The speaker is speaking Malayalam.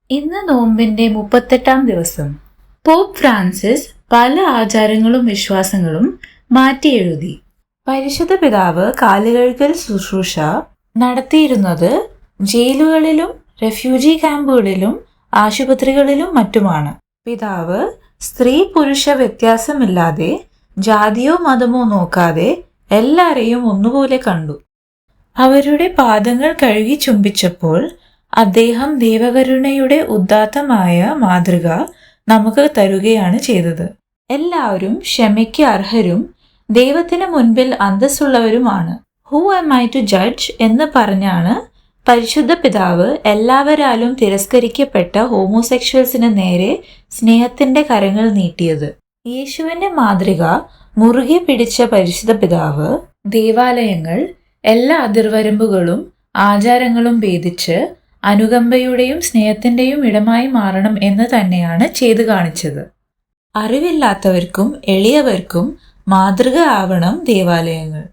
ഇന്ന് നോമ്പിന്റെ 38-ാം ദിവസം. പോപ്പ് ഫ്രാൻസിസ് പല ആചാരങ്ങളും വിശ്വാസങ്ങളും മാറ്റിയെഴുതി. പരിശുദ്ധ പിതാവ് കാലുകഴുകൽ ശുശ്രൂഷ നടത്തിയിരുന്നത് ജയിലുകളിലും റെഫ്യൂജി ക്യാമ്പുകളിലും ആശുപത്രികളിലും മറ്റുമാണ്. പിതാവ് സ്ത്രീ പുരുഷ വ്യത്യാസമില്ലാതെ ജാതിയോ മതമോ നോക്കാതെ എല്ലാരെയും ഒന്നുപോലെ കണ്ടു. അവരുടെ പാദങ്ങൾ കഴുകി ചുംബിച്ചപ്പോൾ അദ്ദേഹം ദൈവകരുണയുടെ ഉദാത്തമായ മാതൃക നമുക്ക് തരുകയാണ് ചെയ്തത്. എല്ലാവരും ക്ഷമയ്ക്ക് അർഹരും ദൈവത്തിന് മുൻപിൽ അന്തസ്സുള്ളവരുമാണ്. Who am I to judge എന്ന് പറഞ്ഞാണ് പരിശുദ്ധ പിതാവ് എല്ലാവരാലും തിരസ്കരിക്കപ്പെട്ട ഹോമോസെക്ഷൽസിന് നേരെ സ്നേഹത്തിന്റെ കരങ്ങൾ നീട്ടിയത്. യേശുവിന്റെ മാതൃക മുറുകെ പിടിച്ച പരിശുദ്ധ പിതാവ് ദേവാലയങ്ങൾ എല്ലാ അതിർവരമ്പുകളും ആചാരങ്ങളും ഭേദിച്ച് അനുകമ്പയുടെയും സ്നേഹത്തിന്റെയും ഇടമായി മാറണം എന്ന് തന്നെയാണ് ചെയ്തു കാണിച്ചത്. അറിവില്ലാത്തവർക്കും എളിയവർക്കും മാതൃക ആവണം ദേവാലയങ്ങൾ.